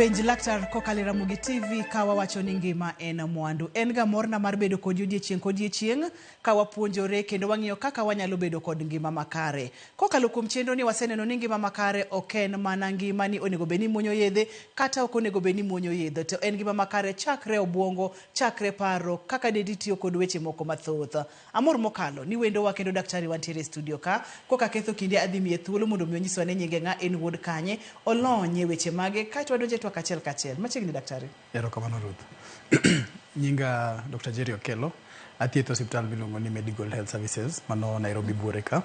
Penj laktar kokalo Ramogi TV kawa wacho ni ngima en mwandu. En ga morna mar bedo kod odiechieng' ka wapuonjore kendo wang'iyo kaka wanyalo bedo kod ngima makare. Kokalo kuom chenro ni waseneno ni ngima makare ok en mana ngima ni onego beni muonyo yedhe kata ok onego beni muonyo yedhe, to en ngima makare chakre obwongo, chakre paro, kaka dedi tiyo kod weche moko mathoth. Amor mokalo ni wendo wa kendo daktari wantiere studio ka koka ketho kinde adhimiye thuolo mondo mi onyiswa ne nyinge nga en wuod kanye, olonye weche mage kaito wadonje to kachel machiegni daktari. Erokamano Ruth. Nyinga Dr. Jerry Okello, athietho osiptal miluongo ni Medical Health Services mano Nairobi buore ka.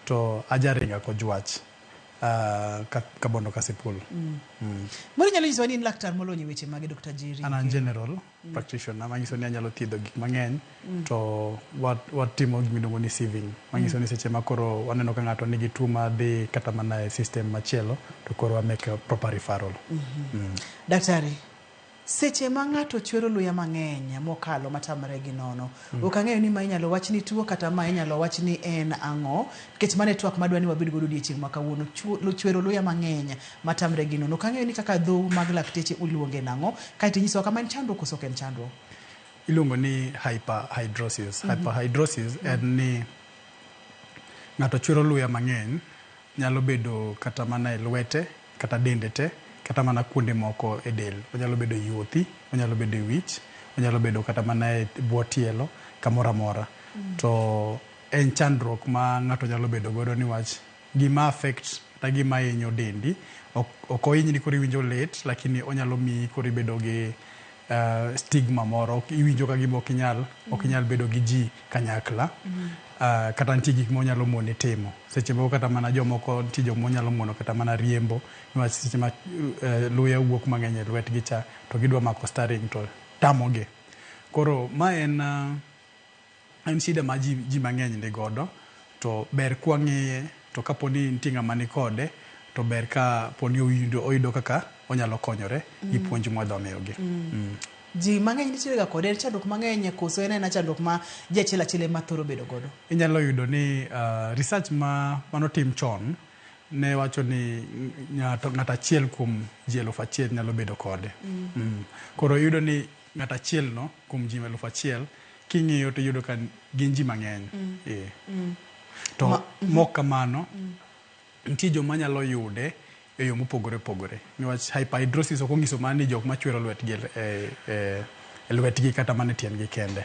To ajaringa ko jwach kabondo kasipul. Mori nyalo nyiso ni laktar molonye weche mage Dr. Jerry. An general practitioner, manyiso ni anyalo thiedho gik mang'eny to watimo gimiluongo ni sieving. Manyiso ni seche ma koro waneno ka ng'ato nigi tuo madhi kata mana e system machielo to koro wa make a proper referral. Daktari, seche ma ng'ato chwero luya mang'eny mokalo matamre gi nono, ok ang'eyo ni ma inyalo wach ni tuo kata ma inyalo wach ni en ang'o, nikech mane twak madwa ni wabed godo odiechieng' ma kawuono, chwero luya mang'eny matamre gi nono. Ok ang'eyo ni kaka dho mag lakteche uluonge nang'o, kaito nyiso kama en chandruok koso en chandruok. Iluongo ni hyperhidrosis. Hyperhidrosis en ni ng'ato chwero luya mang'eny, nyalo bedo kata mana e lwete kata dende te, kata mana kuonde moko e del. Onyalo bedo yuothi, onyalo bedo e wich, onyalo bedo kata mana e bwo tielo, kamoro amora. To en chandruok ma ng'ato nyalo bedo godo niwach gima affect kata gima hinyo dendi, ok ohinyi ni koro iwinjo lit, lakini onyalo miyi koro ibedo gi stigma moro, iwinjo ka gima ok inyal bedo gi ji kanyakla. Kata nitie gik ma onyalo moni timo. Seche moko kata mana jomoko nitie joma onyalo mono kata mana riembo, niwach seche ma luya wuok mang'eny e lwetgi cha to gidwa mako steering to tamogi. Koro ma en shida ma ji mang'eny ni godo, to ber kwang'iye to kaponi nitie ng'ama ni kode to ber ka poni oyudo kaka onyalo konyore gi puonj mwadwa miyogi. Ji mang'eny nitiere ga kode chandruok mang'eny koso en chandruok ma jachiel achiel ma thoro bedo godo. Inyalo yudo ni research manotim chon ne wacho ni ng'ato achiel kuom ji 1,000 nyalo bedo kode. Koro yudo ni ng'ato achiel no kuom ji 1,000 king'iyo to yudo ka gin ji mang'eny. To mok kamano nitie joma nyalo yude e yo mopogore opogore. Niwach hyperhidrosis ok onyiso mana ni jok machwero lwetgi e lwetgi kata mana tiendgi kende.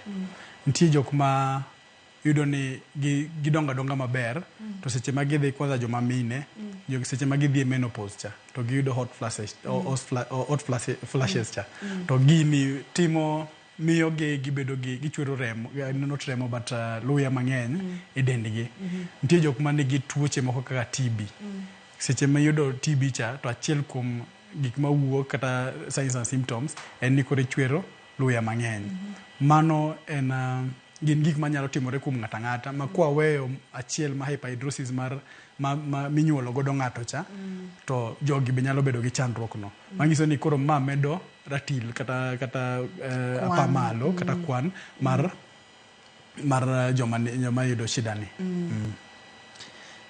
Nitie jok ma yudo ni gidonga maber, to seche ma gidhi kwanza joma mine, seche ma gidhi e menopause cha, to giyudo hot flashes cha. To gini miyo gibedo gichwero remo, not remo but luya mang'eny e dendgi. Nitie jok ma nigi tuoche moko kaka TB. Seche ma yudo TB cha, to achiel kuom gik ma wuok kata signs and symptoms en ni kore chwero luya mang'eny. Mano en gin gik manyalo timore kuom ng'ata ng'ata, ma kwa weyo achiel ma hyperhidrosis ma minyuolo godo ng'ato cha, to jogi be nyalo bedo gi chandruok no. Manyiso ni koro ma medo ratil kata apamalo kata kwan mar joma yudo shida ni.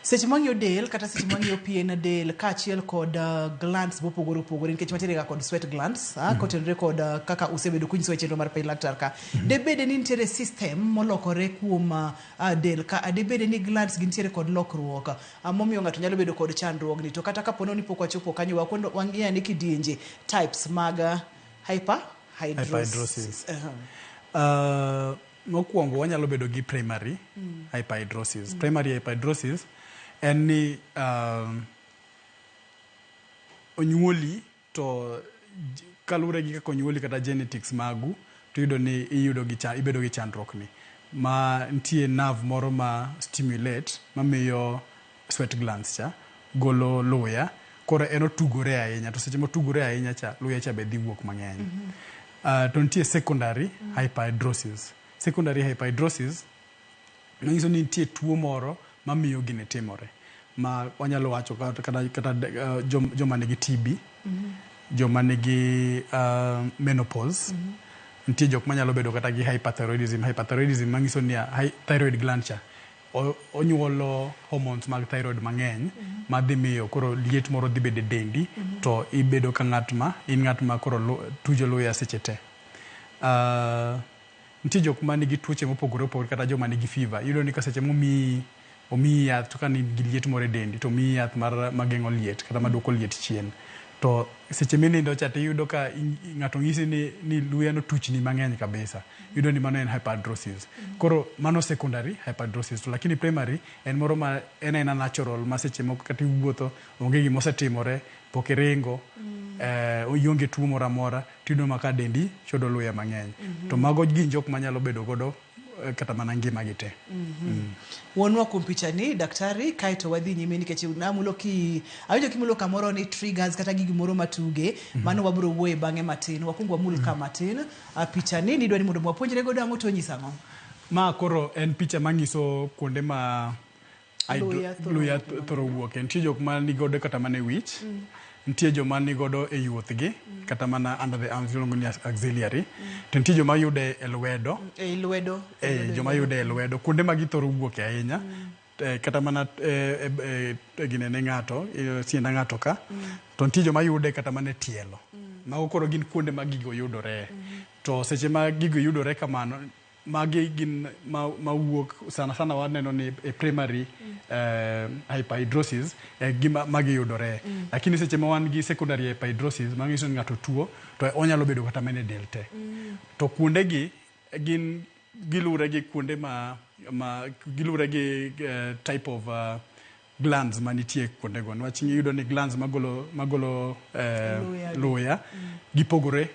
Seche mang'iyo del kata seche mang'iyo pien del kaachiel kod glands mopogore opogore, nikech matiere ga kod sweat glands kotenore kod kaka usebedo kunyiso e chenro mar penj laktar ka. Debede ni nitiere system molokore kuom del ka, debede ni glands gi nitiere kod lokruok momiyo ng'ato nyalo bedo kod chandruogni, to kata kapono ni pok wachopo kanyo wang'iyo ni kidienje types mag hyperhidrosis. Mokwongo wanyalo bedo gi primary hyperhidrosis. Primary hyperhidrosis en ni onyuoli to kalure gi kaka onyuoli kata genetics magu, to yudo ni ibedo gi chandruok ni. Ma nitie nerve moro ma stimulate mamiyo sweat glands cha golo luya, koro en otugore ahinya, to seche motugore ahinya cha luya cha be dhi wuok mang'eny. To nitie secondary hyperhidrosis. Secondary hyperhidrosis manyiso ni nitie tuo moro mamiyo gine timore, ma wanyalo wacho kata joma nigi TB, joma nigi menopause, nitie jok manyalo bedo kata gi hyperthyroidism. Hyperthyroidism manyiso ni thyroid gland cha onyuolo hormones mag thyroid mang'eny ma dhi miyo koro liet moro dhi bedo e dendi to ibedo ka ng'at ma koro tujo luya seche te. Nitie jok ma nigi tuoche mopogore opogore kata joma nigi fever. Iyudo ni ka seche omiyi yath to ka nigi liet moro e dendi to omiyi yath mageng'o liet kata maduoko liet chien. To seche minindo cha tiyudo ka ng'ato ng'isi ni luya no tuchni mang'eny kabisa. Iyudo ni mano en hyperhidrosis. Koro mano secondary hyperhidrosis. To lakini primary en moro ma en natural ma seche moko kata iwuotho onge gima osetimore pok iringo ionge tuo moro amora tiyudo ma ka dendi chodo luya mang'eny. To mago gin jok manyalo bedo godo kata mana ngima gi te. Wonwa kuom picha ni daktari kaito wadhi nyime nikech namulo awinjo kimulo kamoro ni triggers kata gigi moro matuge mano wabiro wuoye bang'e matin. Wakungo wamul ka matin. Picha ni nidwa ni mondo mwapuonjre godo ang'o to nyisa ang'o? Ma koro en picha manyiso kuonde ma luya thoro wuoke. Nitie jok ma nigodo kata mana e wich. Nitie joma nigodo e yuothgi kata mana under the arms iluongo ni axillary. To nitie joma yude e lwedo. Joma yude e lwedo. Kuonde ma githoro wuoke ahinya. Kata mana ginene ng'ato, sienda ng'ato ka. To nitie joma yude kata mana e tielo. Mago koro gin kuonde ma gigo yudore. To seche ma gigo yudore kamano, magi gin mawuok sana waneno ni primary hyperhidrosis gima magi yudore. Lakini seche ma wan gi secondary hyperhidrosis manyiso ni ng'ato tuo to onyalo bedo kata mana e del te. To kuonde gi gin gilure gi kuonde gilure gi type of glands manitie kuonde go. Nwach iyudo ni glands magolo luya gipogore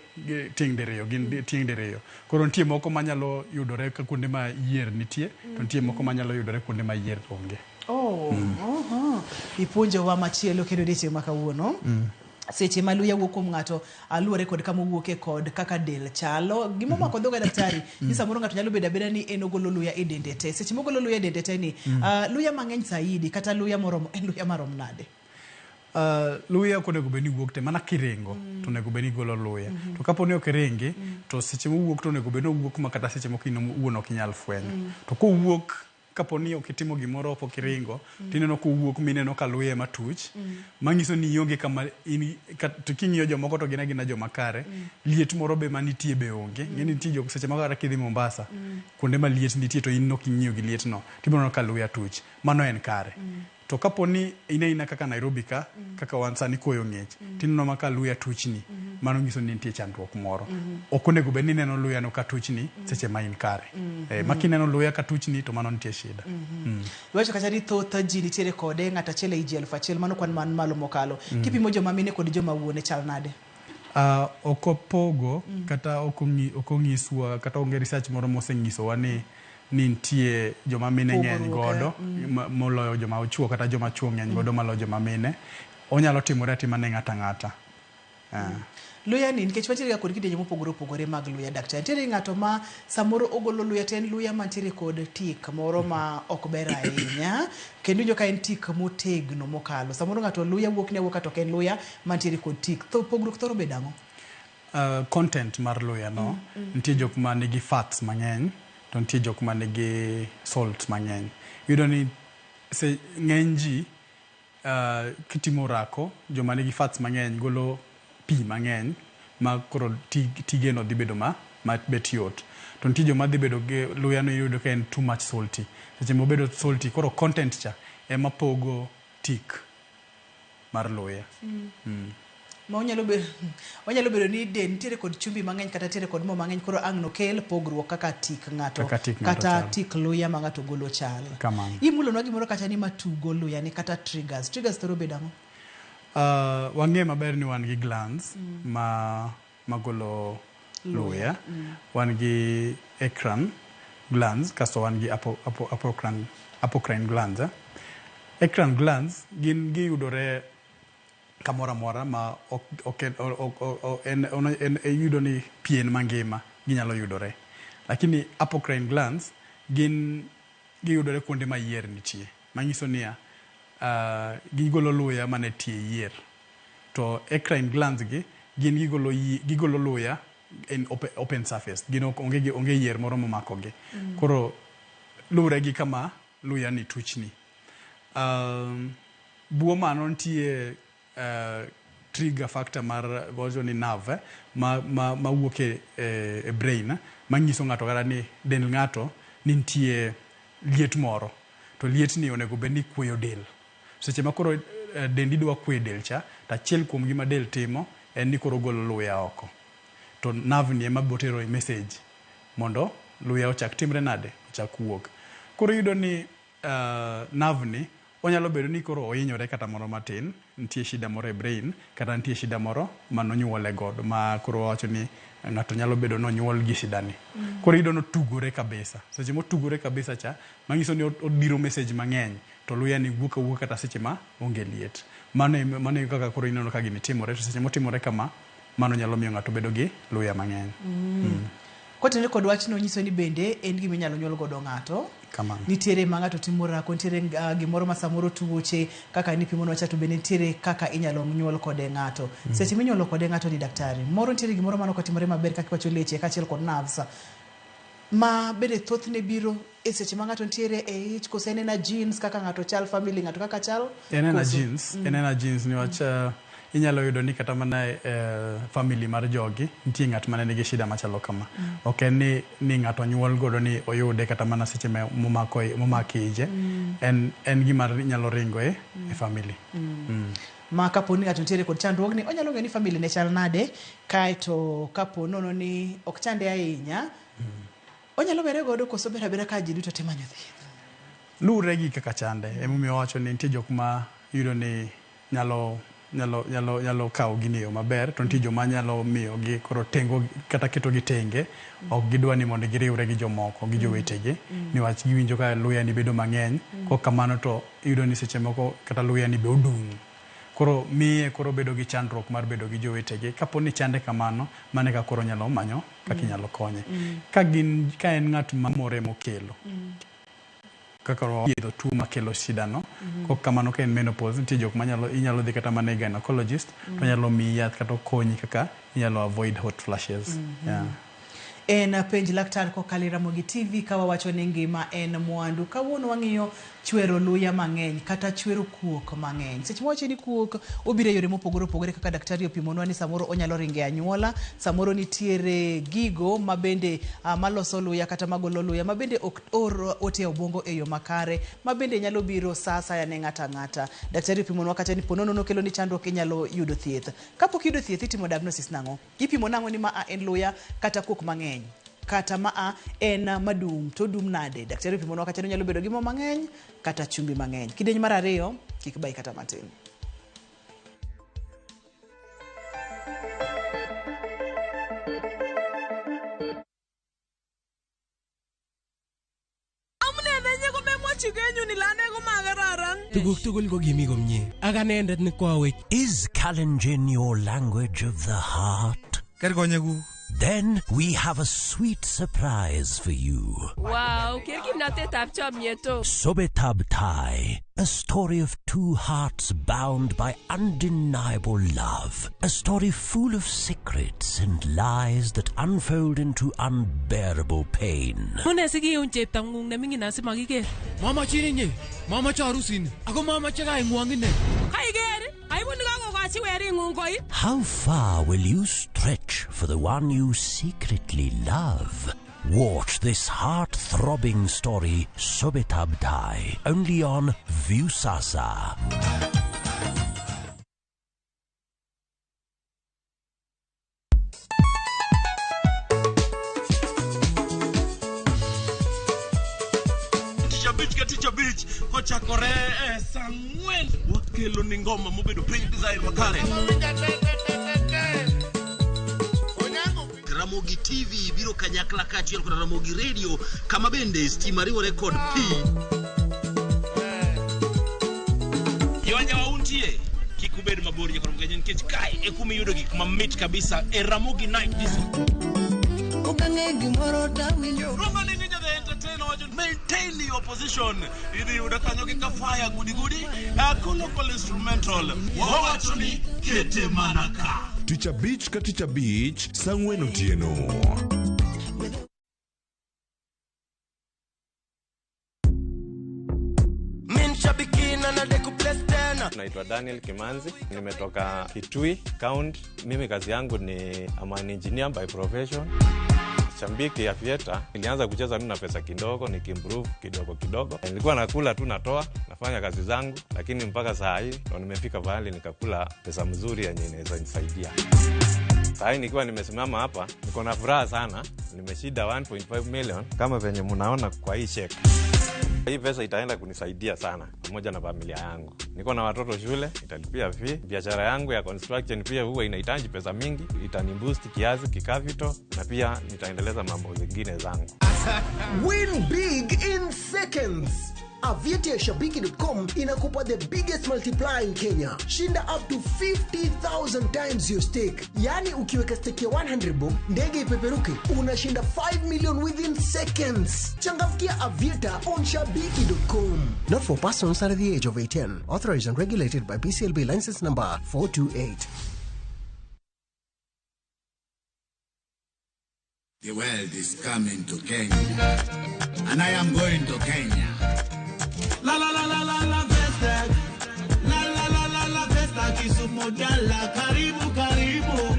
tieng' diriyo, gin tieng' diriyo. Koro nitie moko manyalo yudore ka kuonde ma yier nitie, to nitie moko manyalo yudore kuonde ma yier onge. Ipuonjo wa machielo kendo deche makawuono. Seche ma luya wuok kuom ng'ato aluore kod kama wuoke kod kaka del chalo. Gima mako dhoga daktari ni samoro ng'ato nyalo beda ni en ogolo luya e dende te. Seche mogolo luya e dende te ni luya mang'eny saidi kata luya moromo en luya marom nade? Luya konego beni wuok te mana kiringo to nego beni golo luya. To kapo ni ok ringi to seche mowuok to nego beni wuok ma kata seche moko wuon ok nyal fwenyo. To kowuok kapo ni ok itimo gimoro pok iringo tineno kowuok mineno ka luya matuch manyiso ni ionge kama to king'iyo jomoko to gina joma kare liet moro be manitie be onge. Ng'eni nitie jok seche moko kidhi Mombasa kuonde ma liet nitie to in nok ing'iyo gi liet no tibiro neno ka luya tuch. Mano en kare. To kapo ni ina kaka Nairobi kaka wan sani koyo ng'ech tineno ma ka luya tuchni mano nyiso ni nitie chandruok moro. Ok onego bed ni neno luya no ka tuchni seche ma in kare. Makineno luya ka tuchni to mano nitie shida. Iwacho kata ni thoth ji nitiere kode ng'ato achiel ei ji 1,000 mano kwan man malo mokalo. Kipimo joma mine kod joma wuone chal nade? Ok opogo kata ok onyiswa kata onge research moro mosenyisowa ni nitie joma mine ng'eny godo moloyo joma chuo kata joma chuo ng'eny godo maloyo joma mine. Onyalo timore atima ne ng'ata ng'ata. Luya ni nikech wachire kod kidienje mopogore opogore mag luya daktari. Nitiere ng'ato ma samoro ogolo luya to en luya mantiere kod tik moro ma ok ber ahinya kendo jo ka en tik motegno mokalo. Samoro ng'ato luya wuok to ok en luya mantiere kod tik. To pogruok thoro bedo ang'o? Content mar luya no nitie jok ma nigi fats mang'eny to nitie jok ma nigi salt mang'eny. Yudo ni ng'eny ji kitimo rako joma nigi fats mang'eny golo pi mang'eny ma koro tige no dhi bedo ma bet yot. To nitie joma dhi bedo gi luya no yudo ka en too much salty. Seche mobedo salty koro content cha ema pogo tik mar luya. Ma onyalo bedo ni den nitiere kod chumbi mang'eny kata nitiere kod mo mang'eny koro ang' no kel pogruok kaka tik ng'ato kata tik luya ma ng'ato golo chal. Imulonwa gimoro kata ni matugo luya ni kata triggers thoro bedo ang'o? Wang'e maber ni wan gi glands magolo luya. Wan gi eccrine glands kasto wan gi apocrine glands. Eccrine glands gin giyudore kamoro amora ma yudo ni pien mangima ginyalo yudore. Lakini apocrine glands gin giyudore kuonde ma yier nitie. Manyiso niya gigolo luya mane tie yier. To eccrine glands gin gigolo luya in open surface. Gin onge yier moro momako gi. Koro lure gi kama luya ni tuchni. Buo mano nitie trigger factor mar wacho ni nerve ma wuok e brain manyiso ng'ato kata ni dend ng'ato nitie liet moro, to liet ni onego bed ni kweyo del. Seche ma koro dendi dwa kweyo del cha, to achiel kuom gima del timo en ni koro golo luya oko. To nerve ni ema botero message mondo luya ochak timre nade, ochak wuok. Koro yudo ni nerve ni onyalo bedo ni koro ohinyore kata moro matin, nitie shida moro e brain, kata nitie shida moro manonyuole godo, ma koro wacho ni ng'ato nyalo bedo nonyuol gi shida ni. Koro yudo notugore kabisa. Seche motugore kabisa cha, manyiso ni odiro message mang'eny, to luya ni wuok awuoka kata seche ma onge liet. Mano kaka koro ineno ka gini timore, to seche motimore kama, mano nyalo miyo ng'ato bedo gi luya mang'eny. Kotenore kod wachno nyiso ni bende en gima inyalo nyuol godo ng'ato. Nitiere ma ng'ato timo rako, nitiere gimoro ma samoro tuoche kaka nipimono wacha, to bende nitiere kaka inyalo nyuol kode ng'ato. Seche minyuolo kode ng'ato ni daktari, moro nitiere gimoro mano kotimore maber kaka wacho leche kaachiel kod nerves ma bende thothne biro e seche ma ng'ato nitiere e ich, kose en genes kaka ng'ato chal, family ng'ato kaka chal. En genes ni wacha inyalo yudo ni kata mana family mar jogi nitie ng'at mane nigi shida machalo kama. Ok en ni ng'ato nyuol godo ni oyude kata mana seche momaki ije. En gima nyalo ringo e family. Ma kapo ni ng'ato nitiere kod chandruogni, onyalo ng'eyo ni family ne chal nade, kaeto kapo nono ni ok chande ahinya, onyalo bere godo koso bere abera ka ji duto te manyo thieth. Luwre gi kaka chande, emomiyo wacho ni nitie jok ma yudo ni nyalo kawo gini yo maber, to nitie joma nyalo miyo gi koro tengo kata keto gi tenge, ok gidwa ni mondo giriwre gi jomoko, gi jowetegi, niwach giwinjo ka luya ni bedo mang'eny, kok kamano to yudo ni seche moko kata luya ni be odung'. Koro miye koro bedo gi chandruok mar bedo gi jowetegi. Kapo ni chande kamano, mane ka koro nyalo manyo kaka inyalo konye. Ka en ng'at mamore mokelo, kaka yedho tuo makelo shida no, kok kamano ka en menopause, nitie jok inyalo dhi kata mana gynecologist, to nyalo miyi yath kata konyi kaka inyalo avoid hot flashes. En penj laktar kokalo Ramogi TV ka wawacho ni ngima en mwandu. Kawuono wang'iyo chwero luya mang'eny kata chwero kuok mang'eny. Seche mwacho ni kuok obiro yore mopogore opogore, kaka daktari opimonwa ni samoro onyalo ringe anyuola, samoro nitiere gigo mabende maloso luya kata magolo luya mabende ok or ote obwongo e yo makare, mabende nyalo biro saa asaya ne ng'ata ng'ata. Daktari opimonwa kata ni ponono nokelo ni chandruok, inyalo yudo thieth. Kapok yudo thieth itimo diagnosis nang'o? Ipimo nang'o ni ma en luya kata kuok mang'eny, kata maa en madum, to dum nade? Daktari opimonwa kata nyalo bedo gi mo mang'eny kata chumbi mang'eny. Kidenyo mar ariyo kik bai kata matin. Is Kalenjin your language of the heart? Then we have a sweet surprise for you. Wow, Sobetab Thai, a story of two hearts bound by undeniable love. A story full of secrets and lies that unfold into unbearable pain. Mama chini mama charusin ako mama chaka ingwangine. How far will you stretch for the one you secretly love? Watch this heart-throbbing story, Sobetab Thai, only on Viusasa. Teacher Beach, Hochakore, Samuel, what kilo ningoma, Mobedo Pink Design Makare. Ramogi TV, Biro Kanyakla Kachil, Ramogi Radio, Kamabende, Stimariwa Record P. Yoanya Untie, Kikubed Mabori, from Gajan Kichkai, Ekumi Yudogi, Mamit Kabisa, a Ramogi Night Disco. Maintain your position. Idi udakanyoki kafaya gudi kolokol instrumental. Wawachoni kete manaka. Teacher Beach ka Teacher Beach Sangwen Otieno. naitwa Daniel Kimanzi, nimetoka Kitui County. Mimi kazi yangu ni an engineer by profession. Shambiki Aviator nilianza kucheza na pesa kidogo, nikimprove kidogo. Nilikuwa nakula tu natoa, nafanya kazi zangu, lakini mpaka saa hii ndo nimefika mahali nikakula pesa mzuri yenye inaweza nisaidia. Saa hii nikiwa nimesimama hapa, niko na furaha sana. Nimeshinda 1.5 million kama venye mnaona kwa hii check. Hii pesa itaenda kunisaidia sana pamoja na familia yangu. Niko na watoto shule, italipia fee. Biashara yangu ya construction pia huwa inahitaji pesa mingi, itaniboost kiasi kikapital, na pia nitaendeleza mambo mengine zangu. Win big in seconds. Aviatorshabiki.com inakupa the biggest multiplier in Kenya. Shinda up to 50,000 times your stake. Yani ukiweka stake ya 100 bob, ndege ipeperuke, unashinda 5 million within seconds. Changamkia Aviator on Shabiki.com. Not for persons under the age of 18. Authorized and regulated by BCLB license number 428. The world is coming to Kenya, and I am going to Kenya. La la la la la la Festac, la la la la la Festac Kisumu Gala, karibu karibu,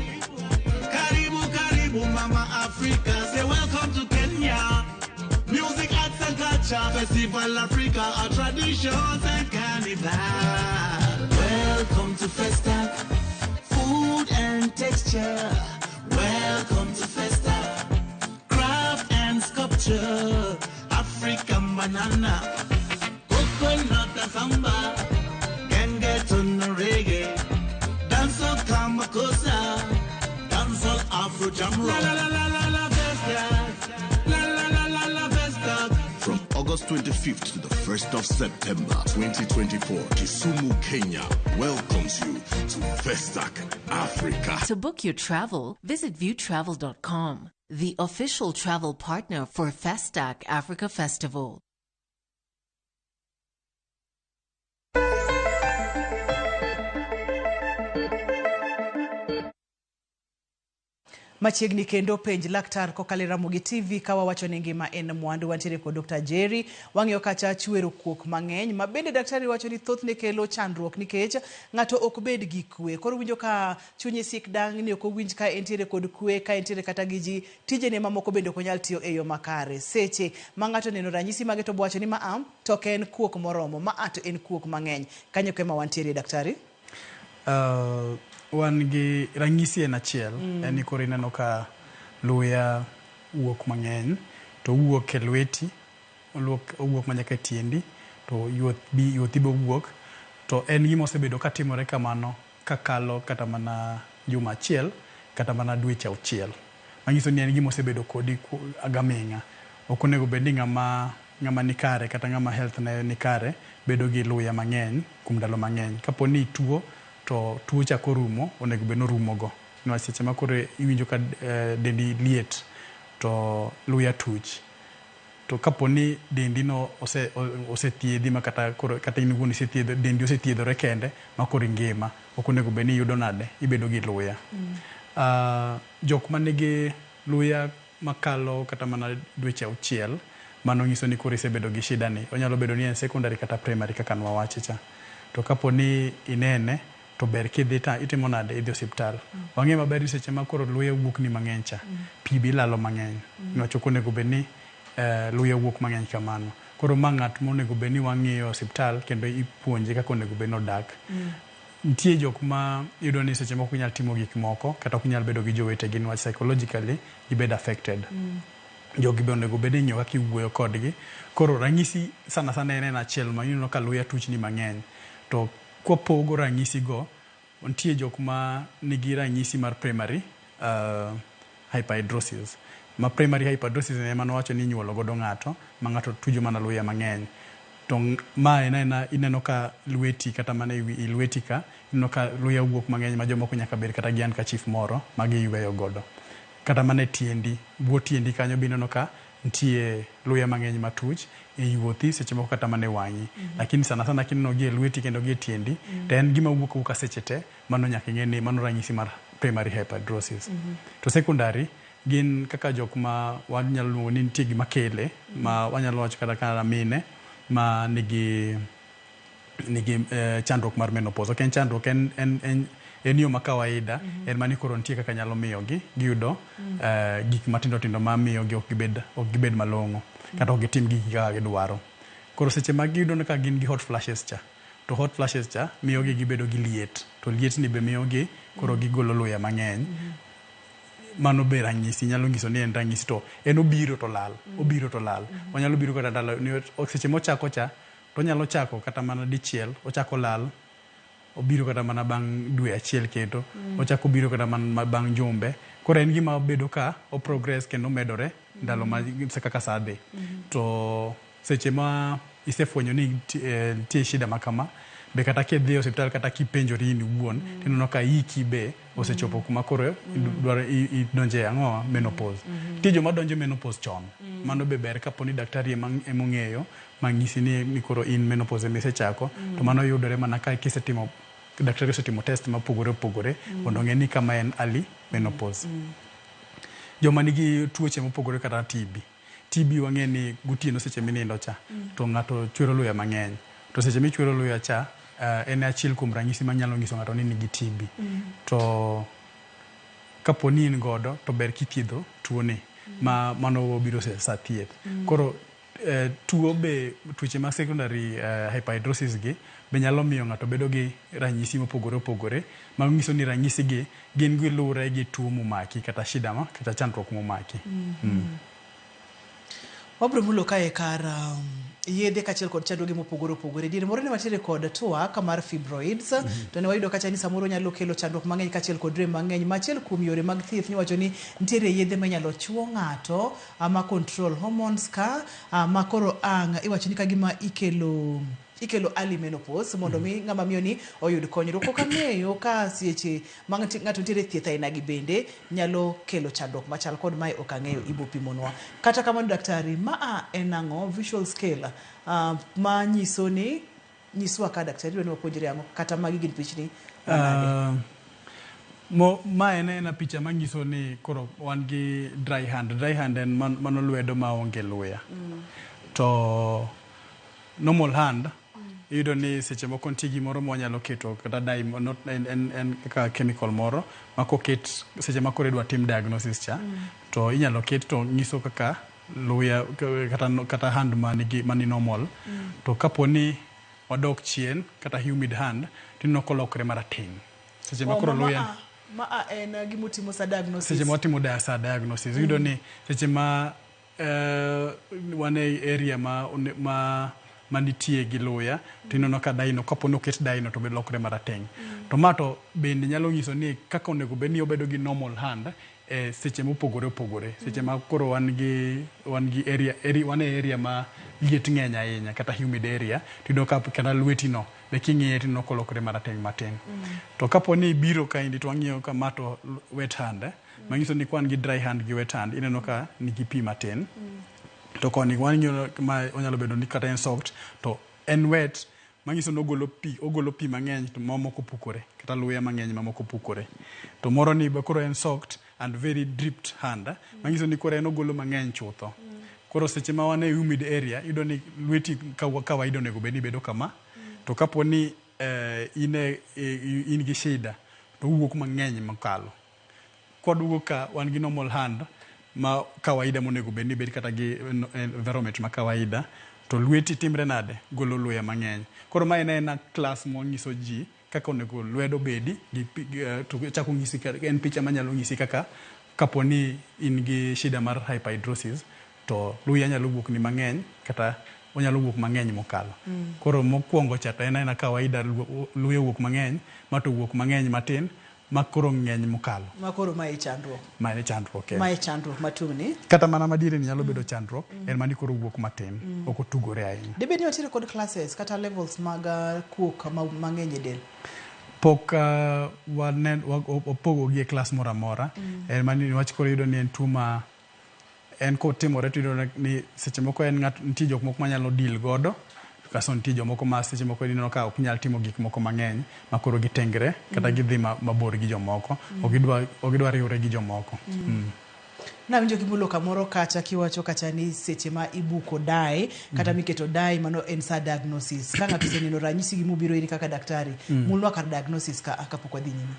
karibu karibu Mama Africa, say welcome to Kenya. Music, arts and culture, Festival Africa, our traditions and carnival. Welcome to Festac, food and texture. Welcome to Festac, craft and sculpture, African banana. Coconut and samba, can get on the reggae, dancehall kamakosa, dancehall Afro jam rock. La la la la la Festac, la la la la la Festac. From August 25th to the 1st of September 2024, Kisumu, Kenya welcomes you to Festac Africa. To book your travel, visit viewtravel.com, the official travel partner for Festac Africa Festival. Machiegni kendo penj laktar kokalo Ramogi TV kawa wacho ni ngima en mwandu. Wantiere kod Dr. Jerry wang'iyo kacha chwero kuok mang'eny ma bende daktari wacho ni thothne kelo chandruok nikech ng'ato ok bed gi kwe. Koro winjo ka chunye sik dang' ni ok owinj ka entiere kod kwe, ka entiere kata gi ji, tijene mamoko bende ok onyal tiyo e yo makare. Seche ma ng'ato neno ranyisi mage to wacho ni ma to en kuok moromo, ma to en kuok mang'eny. Kanyo kema wantiere daktari? Wan gi ranyisi en achiel, en ni koro ineno ka luya wuok mang'eny, to wuok e lweti, wuok manyaka tiendi, to yuothi bo wuok, to en gima osebedo katimore kamano kakalo kata mana juma achiel, kata mana dweche auchiel. Manyiso ni en gima osebedo kodi agaming'a. Ok onego bed ni ng'ama nikare kata ng'ama health ne nikare bedo gi luya mang'eny kuom ndalo mang'eny. Kapo ni tuo, to tuo chako rumo, onego bed norumogo. Niwach seche ma koro iwinjo ka dendi liet to luya tuch. To kapo ni dendi no osethiedhi ma kata in wuon dendi osethiedhore kende ma koro ngima, ok onego bed ni yudo nade, ibedo gi luya. Jok manigi luya makalo kata mana dweche auchiel, mano nyiso ni koro isebedo gi shida ni. Onyalo bedo ni en secondary kata primary kaka nwawache cha. To kapo ni inene, to ber kidhi itimo nade, idhi osiptal. Wang'e maber seche ma koro luya wuok ni mang'eny cha, pi bilalo mang'eny. Niwach ok onego bed ni luya wuok mang'eny kamano. Koro ma ng'at monego bed ni wang'iyo osiptal kendo ipuonje kaka onego bed nodak. Nitie jok ma yudo ni seche moko nyalo timo gik moko kata ok nyal bedo gi jowetegi niwach psychologically gibed affected. Jogi be onego bed ni ing'iyo kaka iwuoyo kodgi. Koro ranyisi sana en achiel ma ineno ka luya tuch ni mang'eny. To kwapogo ranyisi go, nitie jok ma nigi ranyisi mar primary hyperhidrosis. Ma primary hyperhidrosis en ema nowacho ni inyuolo godo ng'ato, ma ng'ato tujo mana luya mang'eny. To ma ineno ka lweti kata mana i lweti ka, ineno ka luya wuok mang'eny ma jomoko nyaka bed kata gi handkerchief moro ma giyweyo godo. Kata mana tiendi, buo tiendi kanyo be ineno ka nitie luya mang'eny matuch e yuothi, seche moko kata mana e wang'i. Lakini sana kineno gi e lweti kendo gi e tiendi, to en gima wuok seche te, mano nyaka ing'e ni mano ranyisi mar primary hyperhidrosis. To secondary gin kaka jok ma wanyalo luongo ni nitie gima kele, ma wanyalo wacho kata kana mine ma nigi nigi chandruok mar menopause. Ok en chandruok, en yo ma kawaida, en mani koro nitie kaka nyalo miyo giyudo gik matindo tindo ma miyo ok gibed malong'o kata ok gitim gik kaka gidwaro. Koro seche ma giyudo ka gin gi hot flashes cha, to hot flashes cha miyo gibedo gi liet, to liet ni be miyo koro gigolo luya mang'eny. Mano be ranyisi, nyalo nyiso ni en ranyisi, to en obiro to lal. Onyalo biro kata ndalo seche mochako cha, to nyalo chako kata mana dichiel, ochako lal, obiro kata mana bang' dwe achiel keto, ochako biro kata mana bang' jumbe. Koro en gima bedo ka o progress kendo medore ndalo ma kaka saa dhi. To seche ma isefwenyo ni tie shida makama, be kata kidhi hospital kata kipenjori in iwuon, tineno ka iki be osechopo kuma koro dwaro idonje ang'o menopause. Nitie joma donjo menopause chon. Mano be ber kaponi daktari emong'eyo mang'isi ni koro in menopause emesechako, to mano yudore mana ka daktari osetimo test mopogore opogore mondo ong'e ni kama en early menopause. Joma nigi tuoche mopogore kata TB wang'e ni gotieno seche minindo cha, to ng'ato chwero luya mang'eny. To seche michwero luya cha, en achiel kuom ranyisi manyalo nyiso ng'ato ni nigi TB. To kaponi in godo, to ber kithiedho tuone mano biro sa thieth. Koro tuoche mag secondary hyperhidrosis gi be nyalo miyo ng'ato bedo gi ranyisi mopogore opogore, ma nyiso ni ranyisi gi gin gilure gi tuo momaki kata shida kata chandruok momaki. Wabro mulo kae kar yedhe kachiel kod chandruoge mopogore opogore. Diere moro ne watiere kod tuak mar fibroids, to ne wayudo kacha ni samoro nyalo kelo chandruok mang'eny kachiel kod rem mang'eny. Machiel kuom yore mag thieth niwacho ni nitiere yedhe manyalo chuo ng'ato ama control hormones ka ma koro iwacho ni kagima ikelo early menopause mondo mi ng'ama miyo ni oyud konyruok. Ok ang'eyo ka sieche ma ng'ato nitiere thieth aina gi bende nyalo kelo chandruok machal kod mae, ok ang'eyo, ibo pimonwa. Kata kamano daktari, en ang'o visual scale ma nyiso ni nyiswa ka daktari dwani wapuonjre ang'o, kata magi gin pichni ma en picha manyiso ni koro wan gi dry hand en mano lwedo ma onge luya. To normal hand iyudo ni seche moko nitie gimoro mwanyalo keto kata dye en kaka chemical moro ma koket seche ma koro idwa tim diagnosis cha, to inyalo ket to nyiso kaka luya kata hand mani normal. To kaponi wadok chien kata humid hand, tineno kolokre marateng'. Seche ma koro luya en gimotimo sa diagnosis. Seche ma watimo diagnosis, iyudo ni seche ma wan e area manitie gi luya, tineno ka daino, kaponi oket daino to be lokre marateng'. To mato bende nyalo nyiso ni kaka onego bed ni obedo gi normal hand seche mopogore opogore. Seche ma koro wan e area ma liet ng'eny ahinya kata humid area, tineno ka kata lwetino be king'iye tineno kolokre marateng' matin. To kaponi biro kaindi to wang'iyo ka mato wet hand, manyiso ni kwan gi dry hand gi wet hand, ineno ka nigi pi matin. To koni wang'iyo ma onyalo bedo ni kata en soft, to en wet, manyiso ni ogolo pi mang'eny to mamoko pukore, kata luya mang'eny mamoko pukore. To moro ni be koro en soft and very dripped hand, manyiso ni koro en ogolo mang'eny chutho. Koro seche ma wan e humid area, iyudo ni lweti kawaida onego bed ni bedo kama. To kapo ni in gi shida, to wuok mang'eny makalo. Kwadugo ka wan gi normal hand ma kawaida monego bed ni bed kata gi environment ma kawaida, to lweti timre nade, golo luya mang'eny. Koro ma en class monyiso ji kaka onego lwedo bedi, to chako nyisi en picha manyalo nyisi kaka kapo ni in gi shida mar hyperhidrosis, to luya nyalo wuok ni mang'eny kata onyalo wuok mang'eny mokalo. Koro mokwongo cha to en kawaida luya wuok mang'eny, ma to wuok mang'eny matin, ma koro ng'eny mokalo. Ma koro ma e chandruok. Ma e chandruok. Ma e chandruok matungni. Kata mana madiere ni nyalo bedo chandruok, en mani koro wuok matin, ok otugore ahinya. Debe ni watiere kod classes kata levels mag kuok mang'eny e del? Pok opogo gi e klas moro amora. En mani wach koro yudo ni en tuo ma en kotimore to yudo ni seche moko nitie jok moko manyalo deal godo, kaso nitie jomoko ma seche moko ineno ka ok nyal timo gik moko mang'eny ma koro gitengre kata gidhi mabor gi jomoko, ok gidwa riwre gi jomoko. Na winjo kimulo kamoro kacha kiwacho kacha ni seche ma ibuko dai kata miketo dai mano en sa diagnosis. Ka ng'ato oseneno ranyisi gi mubiro iri kaka daktari, mulwa kar diagnosis ka kapok wadhi nyime.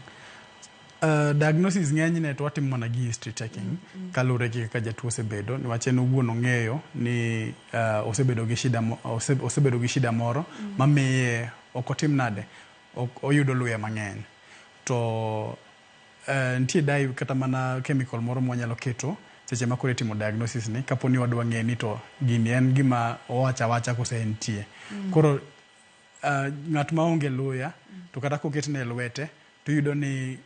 Diagnosis ng'enyne to watimo mana gi history checking kalure gi kaka jatuo osebedo niwach en owuon ong'eyo ni osebedo gi shida moro mamiye ok otim nade oyudo luya mang'eny to nitie dai kata mana chemical moro mwanyalo keto seche ma kore timo diagnosis ni kapo ni wadwa ng'e ni to gini en gima owacha kose entie koro ng'at ma onge luya to kata koketne lwete to yudo ni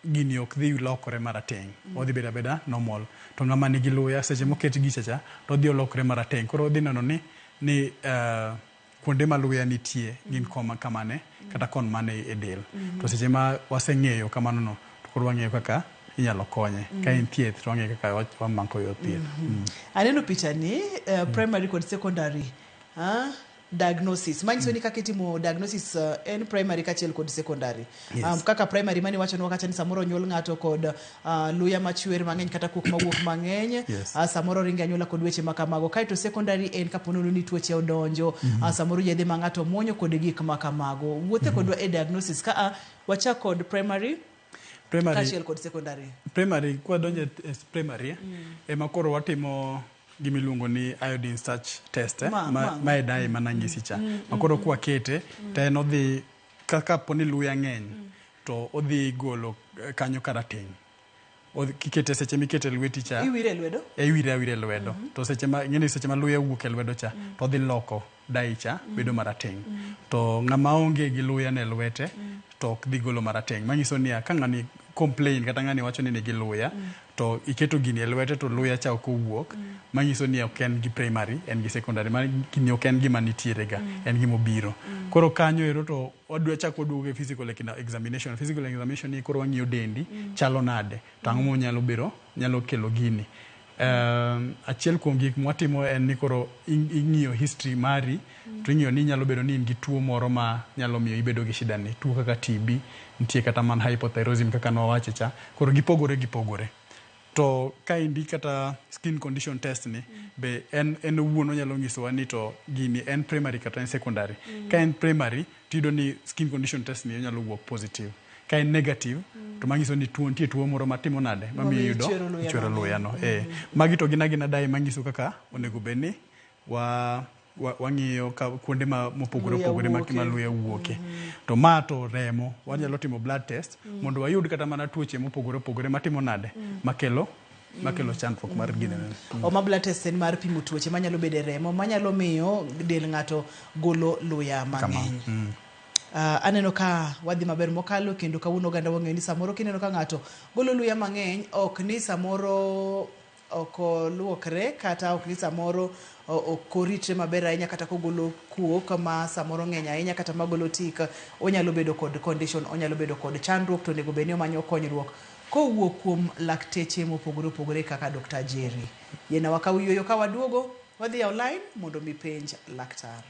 gini ok dhi lokore marateng odhi beda normal to ng'ama nigi luya seche moket gi chacha to dhi lokore marateng koro dhi neno ni kuonde ma luya nitie gin kamane kata kon mane e del to seche ma waseng'eyo kamano no to koro wang'eyo kaka inyalo konye ka en thieth to wang'eyo kaka wamako yo thieth. Aneno picha ni primary kod secondary diagnosis manyiso ni kaka itimo diagnosis en primary kachiel kod secondary. Kaka primary mani wacho ni wakacha ni samoro nyuol ng'ato kod luya machwer mang'eny kata kuok mawuok mang'eny, samoro ringe anyuola kod weche makamago. Kaito secondary en kapono ni tuoche odonjo, samoro yedhe ma ng'ato muonyo kod gik makamago. Wuothe kodwa e diagnosis ka wacha kod primary kachiel kod secondary. Primary kwa donje primary ema koro watimo gimiluongo ni iodine search test ma dai mananyisi cha makoro kwa kete to en odhi kaka poni luya ng'eny to odhi golo kanyo karateng kikete seche mikete lweti cha iwire lwedo iwire lwedo to seche ma luya wuok e lwedo cha to odhi loko dai cha bedo marateng to ng'ama onge gi luya ne lwete to ok dhi golo marateng manyiso ni ka ng'ani complain kata ng'ani wacho ni nigi luya to iketo gini e lwete to luya cha ok owuok manyiso ni ok en gi primary en gi secondary gini ok en gima nitiere ga en gima obiro koro kanyo ero to wadwa chako duogo physical examination ni koro wang'iyo dendi chalo nade to ang'o nyalo kelo gini. Achiel kuom gik mwatimo en ni koro ing'iyo history mari to ing'iyo ni nyalo bedo ni in gi tuo moro ma nyalo miyo ibedo gi shida ni tuo kaka TB nitie kata man hypothyroidism kaka nowache cha koro gipogore to ka indi kata skin condition test ni be en owuon onyalo nyisowa ni to gini en primary kata en secondary ka en primary tido ni skin condition test ni nyalo wuok positive ka en negative to manyiso ni nitie tuo moro matimo nade mamiyo yudo chwero luya no magi to gina dai manyiso kaka onego bedni wang'iyo kuonde mopogore ma luya wuoke to ma to remo wanyalo timo blood test mondo wayud kata mana tuoche mopogore matimo nade makelo chandruok mar gine. Ma blood test en mar pimo tuoche manyalo bede remo manyalo miyo del ng'ato golo luya mang'eny. Aneno ka wadhi maber mokalo kendo kawuono ganda wang'eyo ni samoro kineno ka ng'ato golo luya mang'eny ok ni samoro ok luokre kata ok ni samoro ok oritre maber ahinya kata kogolo kuok kama samoro ng'eny ahinya kata magolo tik onyalo bedo kod condition onyalo bedo kod chandruok to onego bed ni omanyo konyruok kowuok kuom lakteche mopogore kaka Dr. Jerry. Yena wakaw yueyo ka waduogo wadhi online mondo mi penj laktar.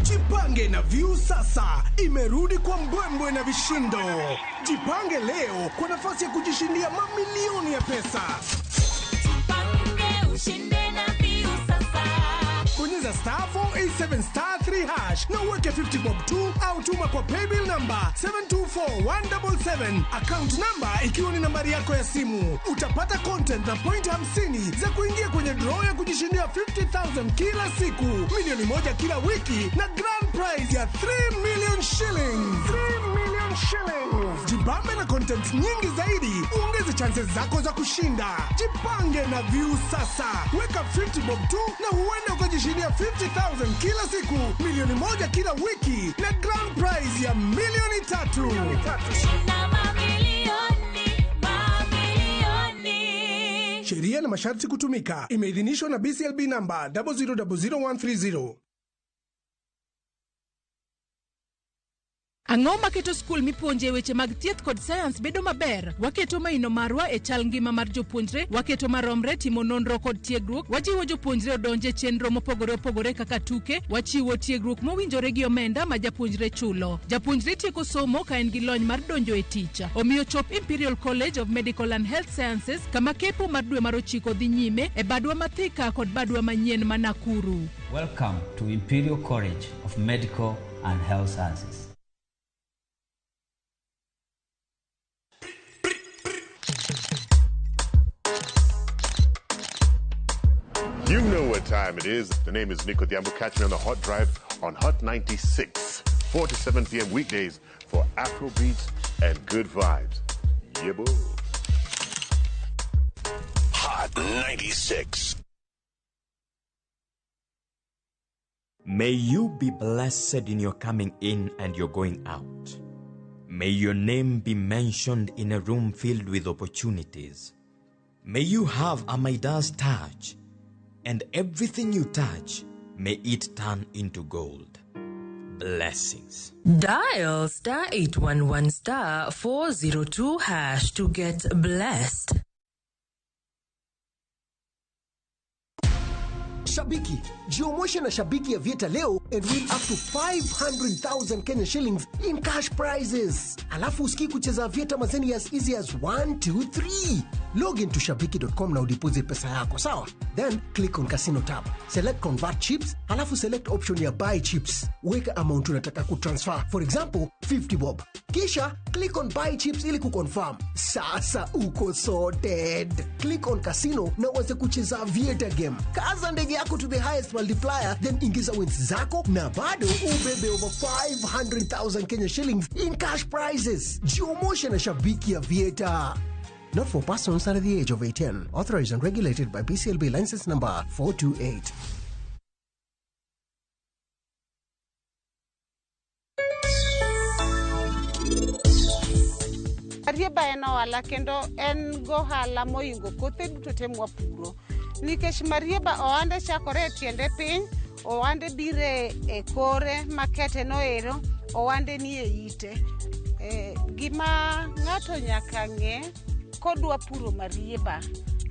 Jipange na View sasa imerudi kwa mbwembwe na vishindo. Jipange leo kwa nafasi ya kujishindia mamilioni ya pesa. Jipange ushinde na View sasa. Bonyeza *487*3# na uweke 50 bob tu au tuma kwa paybill number 724177 account number ikiwa ni nambari yako ya simu. Utapata content na point 50 za kuingia kwenye draw ya kujishindia 50,000 kila siku, milioni moja kila wiki na grand prize ya 3 million shillings. 3 million shillings. Jibambe na content nyingi zaidi, uongeze chances zako za kushinda. Jipange na View sasa. Weka 50 bob tu na huenda ukajishindia 50,000 kila siku, milioni moja kila wiki na grand prize ya milioni 3. Shinda mamilioni. Sheria na masharti kutumika. Imeidhinishwa na BCLB number 0000130. Ang'o maketo skul mipuonje weche mag thieth kod science bedo maber? Waketo maino marwa e chal ngima mar jopuonjre, waketo maromre timo nonro kod tiegruok, wajiwo jopuonjre odonje chenro mopogore opogore kaka tuke, wachiwo tiegruok mowinjore gi omenda ma japuonjre chulo. Japuonjre tieko somo ka en gi lony mar donjo e tich. Omiyo chop Imperial College of Medical and Health Sciences kama kepo mar dwe mar 9 dhi nyime e Badwa ma Thika kod Badwa manyien ma Nakuru. Welcome to Imperial College of Medical and Health Sciences. You know what time it is. The name is Nico Diambo. Catch me on the Hot Drive on Hot 96, 4 to 7 p.m. weekdays for Afro beats and good vibes. Yeah, boy. Hot 96. May you be blessed in your coming in and your going out. May your name be mentioned in a room filled with opportunities. May you have a Midas touch, and everything you touch, may it turn into gold. Blessings. Dial *811 402 # to get blessed. Shabiki, jiomoshe na Shabiki ya Vieta leo and win up to 500,000 Kenya shillings in cash prizes. Alafu usiki kucheza Vieta mazeni as easy as 1, 2, 3. Log into shabiki.com na udeposit pesa yako, sawa? Then click on casino tab. Select convert chips, alafu select option ya buy chips. Weka amount unataka kutransfer. For example, 50 bob. Kisha click on buy chips ili kuconfirm. Sasa uko sorted. Click on casino na uanze kucheza Vieta game. Kaza ndege yako to the highest multiplier, then ingiza wins zako na bado ubebe over 500,000 Kenya shillings in cash prizes. Jiomoshe na Shabiki ya Vieta. Not for persons under the age of 18. Authorized and regulated by BCLB license number 428. Marieba en ohala kendo en gohala moingo kothe duto te mwapuro. Nikech marieba ohande chakore e tiende piny, ohande bire e kore makete noero, ohande ni e ite. Gima ng'ato nyaka ng'e kodwa puro marieba,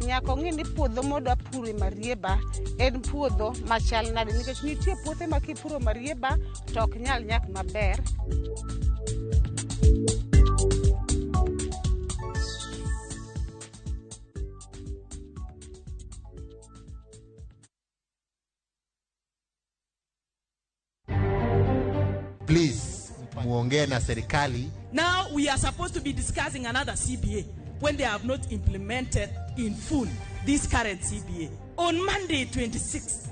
nyaka ong'e ni puodho modwa puro marieba en puodho machal nade, nikech nitie puothe ma kipuro marieba to ok nyal nyak maber. Please, muongee na serikali. Now we are supposed to be discussing another CBA when they have not implemented in full this current CBA. On Monday 26th,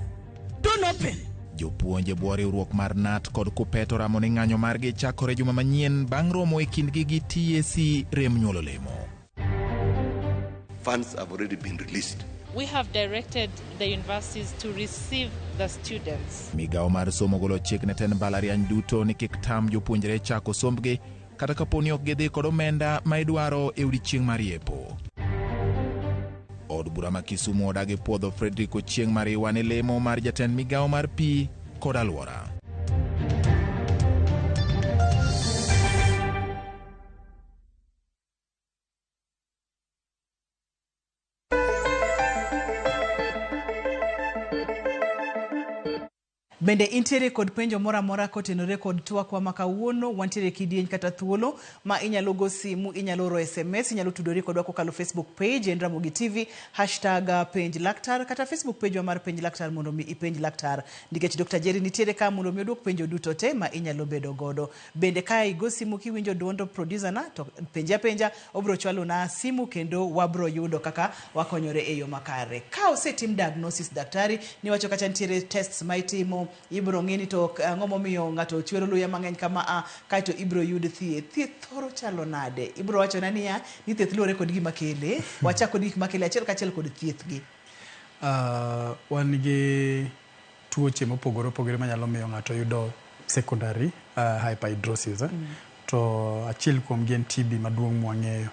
don't open. Jopuonje bwo riwruok mar NAT kod Kupeto ramo ni ng'anyo margi chakore juma manyien bang' romo e kindgi gi TSC rem nyuolo lemo. Funds have already been released. We have directed the universities to receive the students. Migao mar somo golo chik ne ten mbalariany duto ni kik tam jopuonjre chako sombgi kata kaponi ok gidhi kod omenda ma idwaro e odiechieng' mar yepo. Od bura ma Kisumu odagi puodho Frederick Ochieng' Mariwa ne lemo mar jatend migao mar pi kod alwora. Bende intiere kod penjo mora mora kotenore kod twakwa makawuono, wantiere kidieny kata thuolo ma inyalo go simu, inyalo oro SMS, inyalo tudori kodwa kokalo Facebook page en Ramogi TV #penj laktar kata Facebook page mar penj laktar mondo mi ipenj laktar. Nikech Dr. Jerry nitiere ka mondo mi oduok penjo duto te ma inyalo bedo godo. Bende ka igo simu kiwinjo duondo producer na to penja obro chwalo na simu kendo wabro yudo kaka wakonyore e yo makare. Ka osetim diagnosis daktari ni wacho kacha nitiere tests ma itimo, ibro ng'eni to ang'o momiyo ng'ato chwero luya mang'eny kama kaito ibro yud thieth thoro chalo nade. Ibro wacho na niya ni thieth luore kod gima kele, wacha kod gik makele achiel kachiel kod thieth gi. Wan gi tuoche mopogore opogore manyalo miyo ng'ato yudo secondary hyperhidrosis. To achiel kuom gi en TB maduong' mwang'eyo.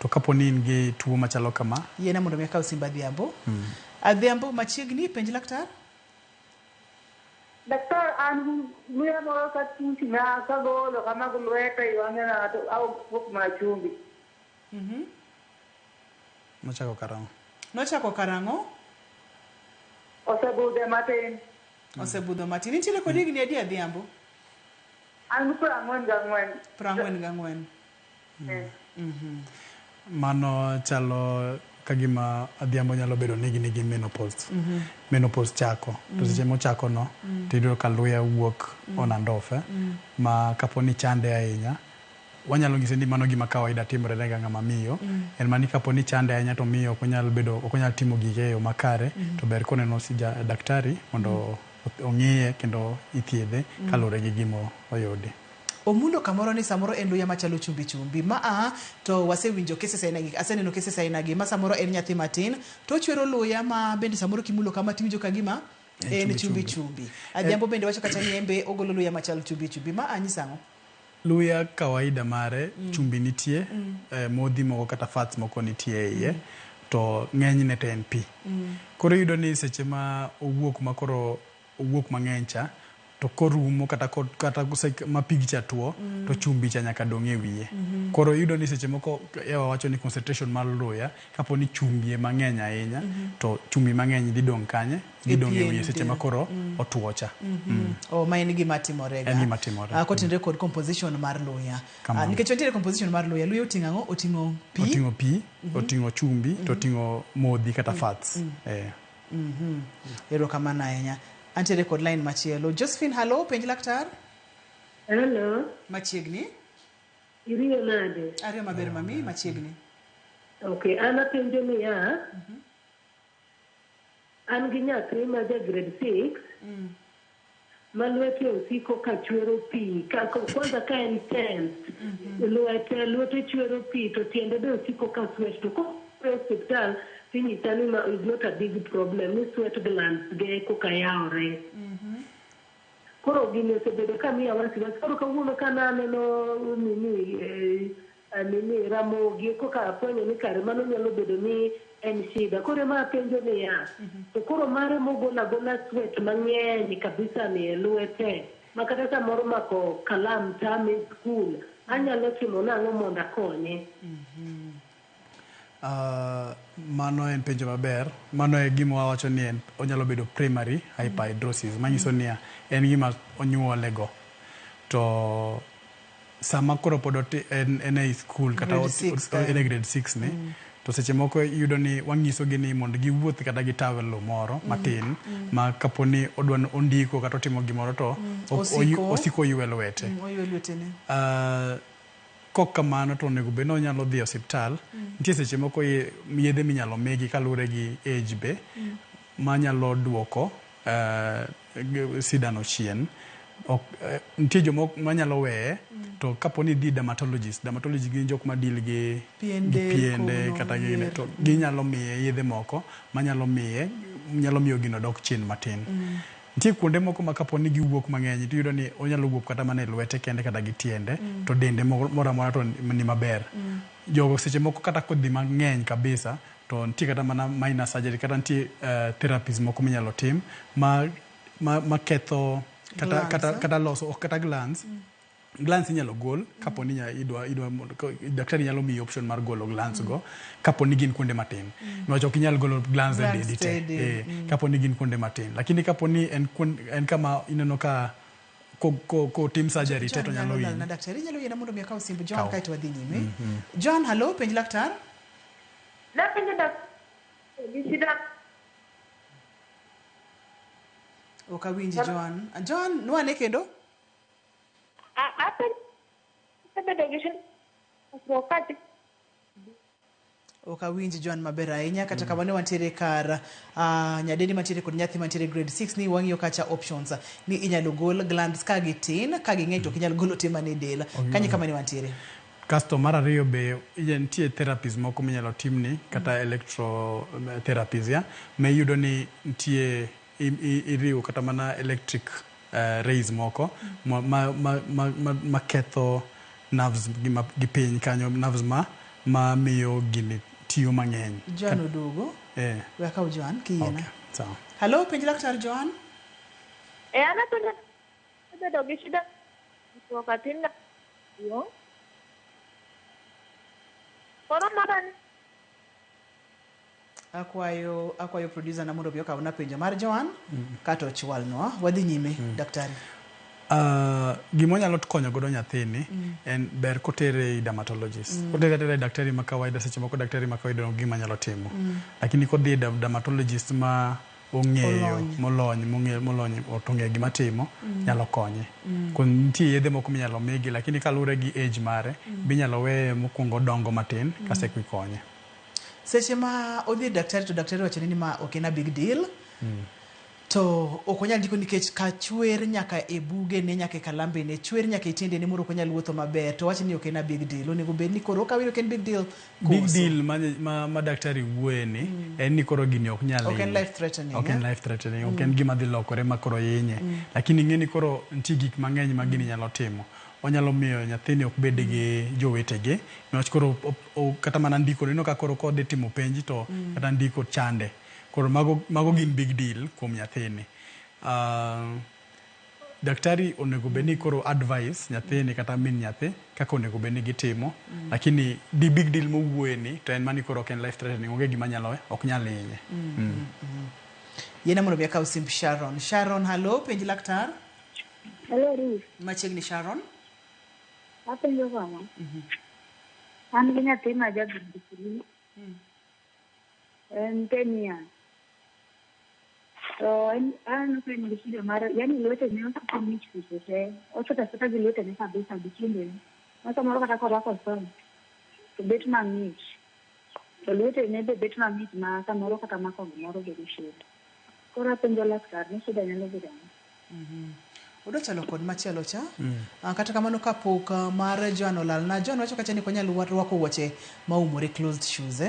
To kaponi in gi tuo machalo kama, yena mondo mi akaw simba Adhiambo. Adhiambo machiegni penj laktar? Daktar an luya moro ka tuti na ka golo kama gulweta iwangena au pok machumbi. Nochako karang'o? Nochako karang'o? Osebudho matin. Osebudho matin. Nitiere kod higni adi Adhiambo? An 44. 44. Mano chalo kagima Adhiambo nyalo bedo ni gini gi menopause. Menopause chako. To seche mochako no, tiyudo ka luya wuok on and off. Ma kaponi chande ahinya, wanyalo ng'ise ni mano gima kawaida timore ne ga ng'ama miyo. En mani kaponi chande ahinya to miyo ok onyal timo gige e yo makare, to ber koneno si daktari mondo ong'iye kendo ithiedhe kaluwore gi gimo oyudi. Omulo kamoro ni samoro en luya machalo chumbi to wasewinjo cases aina gi, aseneno cases aina gi, ma samoro en nyathi matin to chwero luya ma bende samoro kimulo kama tiwinjo kagima en chumbi. Adhiambo bende wacho kata ni embe ogolo luya machalo chumbi ma anyisango. Luya kawaida mare chumbi nitie, modhi moko kata fats moko nitie iye, to ng'enyne to en pi. Koro yudo ni seche ma owuok mang'eny cha, to korumo kata ma pigi cha tuo, to chumbi cha nyaka dong' e wiye. Koro yudo ni seche moko ewa wacho ni concentration mar luya, kapo ni chumbi e mang'eny ahinya, to chumbi mang'eny dhi dong' kanye? Dhi dong' e wiye seche ma koro otuo cha. Ma en gima timore ga. En gima timore. Kotenre kod composition mar luya. Nikech nitiere composition mar luya oting'o ang'o? Oting'o pi? Oting'o pi, oting'o chumbi, to oting'o modhi kata fats. Erokamano ahinya. Antiere kod line machielo. Josephine, hello, penj laktar. Hello. Machiegni. Iriyo nade? Ariyo maber mami, machiegni. Okay, ana penjo niya. An gi nyathi ma ja grade 6. Ma lwete osiko ka chwero pi. Kwanza ka en 10. Lwete chwero pi to tiende be osiko ka sweat. To ko hospital finyisa ni is not a big problem. Ni sweat glands ge koka yaore. Koro gini osebedo ka miya wasiwasi. Koro kawuono ka naneno nini ramogi koka afwenyo ni kare mano nyalo bedo ni en shida. Koro ma penjo niya. To koro mare mogola sweat mang'eny kabisa ni e lwete. Makata samoro mako kalam tame school. Anyalo timo nang'o mondo akonye. Mano en penjo maber. Mano e gima wawacho ni onyalo bedo primary hyperhidrosis. Manyiso niya en gima onyuolego. To sama koro pod en e school kata en e grade 6 ni, to seche moko yudo ni wang'isogi ni mondo giwuoth kata gi tawel moro matin, ma kaponi ondiko kata otimo gimoro to osiko ywe lwete. Kok kamano to onego bed ni onyalo dhi osiptal. Nitie seche moko yedhe minyalo migi kaluwore gi age be manyalo duoko sidano chien. Nitie jomoko manyalo weye, to kaponi dhi dermatologist gin jok madil gi piende kata gine, to ginyalo miye yedhe moko manyalo miyo gino dok chien matin. Nitie kuonde moko ma kaponi giwuok mang'eny, to yudo ni onyalo wuok kata mana e lwete kende kata gi tiende, to dende moro amora to ni maber. Jogo seche moko kata kodhi mang'eny kabisa, to nitie kata mana minor surgery kata nitie therapies moko minyalo tim ma ketho kata loso kata glands. Glands inyalo gol kaponi daktari nyalo miyi option mar golo glands go kaponi gin kuonde matin. Niwach ok inyal golo glands e dendi te. Kaponi gin kuonde matin. Lakini kaponi en kama ineno ka ko tim surgery te to nyalo yin. Na daktari nyalo yin mondo mi akaw simb John kaito wadhi nyime. John, hello, penj laktar. La penjo dak. Okawinji John. John, nwane kendo? Okawinji John maber ahinya, kata kamano wantiere kar nyadendi mantiere kod nyathi mantiere grade 6 ni wang'iyo kacha options ni inyalo gol glands ka gitin, ka ging'eny to inyalo golo te mane del. Kanye kama ni wantiere. Kasto mar ariyo be nitie therapies moko minyalo timni kata electrotherapies ya me yudo ni nitie iriwo kata mana electric rays moko ma ketho nerves gi piny kanyo, nerves ma miyo gini tiyo mang'eny. John Odugo. We akaw John kiyena. Sawa. Hello, penj laktar John. Anapenda bedo gi shida wakati na yo. Koro mara akwayo producer na mondo bioka una penjo mar Joan kato chwalno wadhi nyime daktari. Gimonyalo konyo godo nyathini en ber kotere dermatologist. Kotere daktari ma kawaida seche moko daktari ma kawaida gima nyalo timo. Lakini kodhi dermatologist ma ong'eyo molony otong'e gima timo nyalo konye. Kun nitie yedhe moko minyalo migi lakini kalure gi age mare binyalo we mokwongo dongo matin kase konye. Seche ma odhi daktari to daktari wacho ni ma ok en a big deal. To okonyal ndiko nikech ka chwer nyaka e buge ne nyaka kalambe ne chwer nyaka itende ne moro okonyal wuotho maber to wacho ni ok en a big deal onego bed ni koro ka wiro ken big deal big deal ma daktari wueni en ni koro gini ok nyal ok en life threatening ok en gima dhi lokore ma koro yenye lakini ng'eni koro nitie gik mang'eny ma gini nyalo timo onyalo miyo nyathini ok bed gi jowetege niwach koro kata mana ndiko neno ka koro kodhi timo penji to kata ndiko chande. Koro mago gin big deal kuom nyathini. Daktari onego bedni koro advice nyathini kata min nyathi kaka onego bedni gitimo lakini di big deal mowuoyeni to en mani koro ok en life threatening onge gima nyalo ok nyal hinye. Yena mondo biaka usimb Sharon. Sharon, hello, penji laktar. Hello, Ruth. Machiegni Sharon. Apenjo kama. An gi nyathi ma jagirdi. En 10 years. So an penjo gi shida mara yani lwete ne osaka mich kute. Osaka gi lwete ne kabisa bichinde. Masa moro kata korwako son. To bet mang'ich. To lwete ne be bet mang'ich ma samoro kata mako gimoro bedo shida. Koro apenjo laktar ni shida nyalo bedo ang'o. Odo chalo kod machielo cha. Kata kamano kapok mar Joan olalna. Joan wacho kacha ni konyalo rwako wuoche maumore closed shoes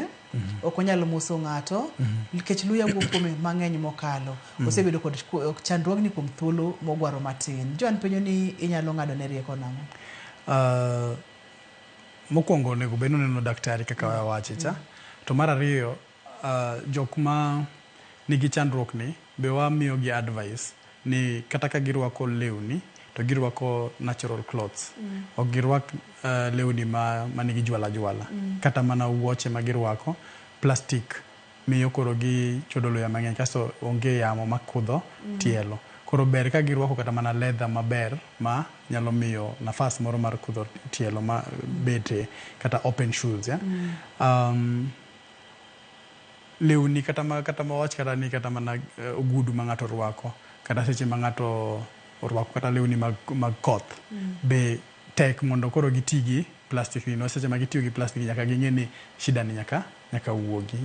ok onyalo muso ng'ato nikech luya wuok kuome mang'eny mokalo. Osebedo kod chandruogni kuom thuolo mogwaro matin. Joan penjo ni inyalo ng'ado ne rieko nang'o? Mokwongo onego bed noneno daktari kaka wawache cha. To mar ariyo jok ma nigi chandruokni be wamiyo gi advice ni kata ka girwako lewni to girwako natural clothes ok girwak lewni ma nigi jwala kata mana wuoche ma girwako plastic miyo koro gi chodo luya mang'eny kasto onge yamo makudho tielo koro ber ka girwako kata mana leather maber ma nyalo miyo nafas moro mar kudho tielo ma bete kata open shoes lewni kata ma wach kata ni kata mana ogudu ma ng'ato rwako kata seche ma ng'ato orwako kata lewni mag koth be tek mondo koro gitigi plastic no seche ma gitiyo gi plastic nyaka ging'e ni shida ni nyaka wuogi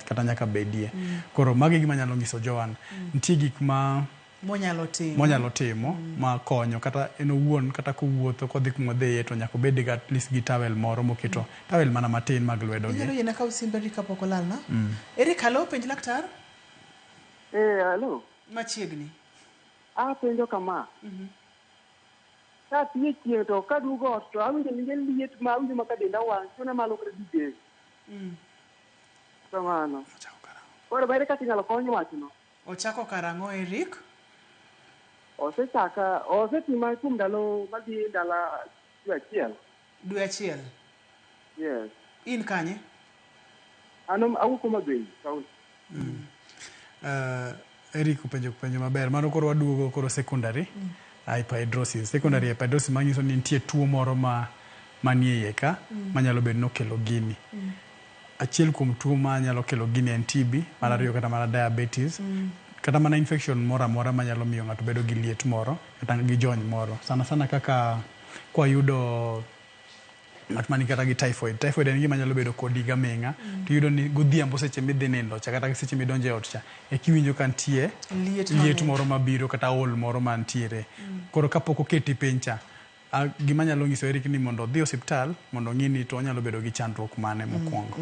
kata nyaka bedie koro magi gima nyalo nyiso Joan nitie gik ma monyalo timo ma konyo kata en owuon kata kowuotho kodhi kuma dhiye to nyaka bed ga at least gi towel moro moketo towel mana matin mag lwedo gi. Inyalo yena ka usimbe kapok olalna. Eric, hello, penj laktar. Hello. Machiegni. Penjo kama. Ka tiye to ka dugo to awinjo ni liet ma awinjo maka denda wang' tuna malo kredite. Kamano. Koro bare ka tinyalo konyo wachno. Ochako karang'o Eric? Osetima kuom ndalo madhi ndala dwe achiel. Yes. In kanye? Awuok Homabay. Eric penjo maber mano koro waduogo koro secondary hyperhidrosis. Secondary hyperhidrosis manyiso ni nitie tuo moro manie iye ka manyalo bedo nokelo gini. Achiel kuom tuo manyalo kelo gini en TB, mar ariyo kata mana diabetes, kata mana infection moro amora manyalo miyo ng'ato bedo gi liet moro kata gi jony moro. Sana kaka kwa yudo ng'at mani kata gi typhoid en gima nyalo bedo kodi gameng'a to yudo ni godhiambo seche midhi nindo cha kata seche midonje ot cha e kiwinjo ka nitie liet moro mabiro kata ol moro mantiere koro kapok oketi piny cha gima nyalo nyiso Eric ni mondo odhi osiptal mondo ng'i ni to onyalo bedo gi chandruok mane mokwongo.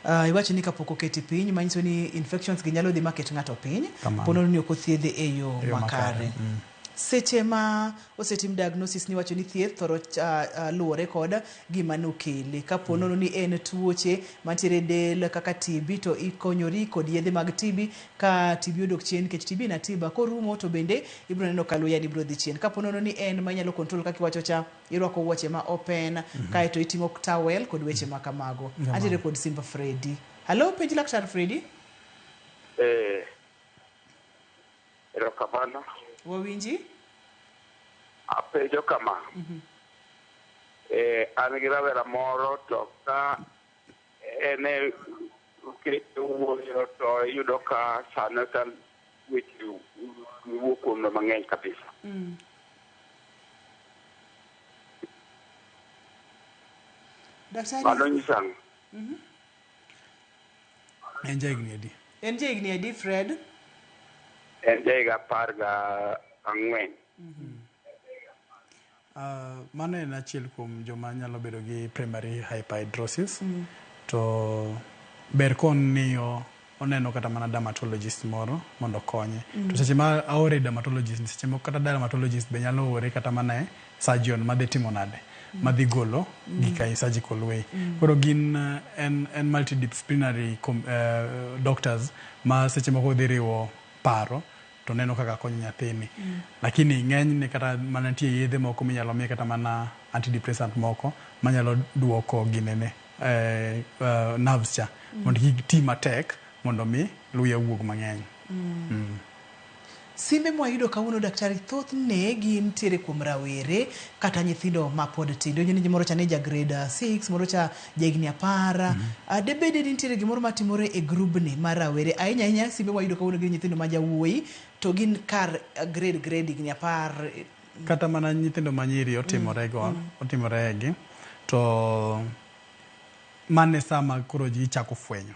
Iwacho ni kapok oketi piny manyiso ni infections gi nyalo dhi maket ng'ato piny pono ni ok othiedhe e yo makare. seche ma osetim diagnosis ni wacho ni thieth thoro luwore kod gima nokele kapo nono ni en tuoche mantiere del kaka TB to ikonyori kod yedhe mag TB ka TB odok chien kech TB na tiba korumo to bende ibro neno ka luya ni bro dhi chien kapo nono ni en manyalo control kaka iwacho cha irwako wuoche ma open kae to iting'o towel kod weche ma kamago antiere kod Simba Freddy. Hello penji laktar Freddy. Erokamano. Wawinji? Apenjo kama. An gi rawera moro to ka ene wuoyo to yudo ka sano kan weche wuok kuom mang'eny kabisa. Mano nyisang. En jahigni adi? En jahigni adi Fred? En jahigni 14. Mano en achiel kuom joma nyalo bedo gi primary hyperhidrosis to ber koniyo oneno kata mana dermatologist moro mondo konye to seche ma aore dermatologist seche ma kata dermatologist be nyalo ore kata mana surgeon madhi timo nade madhi golo gika surgical way koro gin en multidisciplinary doctors ma seche moko dhi riwo paro to neno kaka konyo nyathini lakini ng'enyne kata mana nitie yedhe moko minyalo mi kata mana antidepressant moko manyalo duoko ginene nerves cha mondo kik ti matek mondo mi luya wuog mang'eny. Simbe mwayudo kawuono daktari thothne gin tiere kuom rawere kata nyithindo ma pod tindo nyini moro cha ne ja grade 6 moro cha jahigni 10 debede ni tiere gimoro matimore e grubni mar rawere ahinya simbe mwayudo kawuono gin nyithindo ma jawuoyi to gin kar grade higni 10 kata mana nyithindo manyiri otimoregi to mane sama koro ji chako fwenyo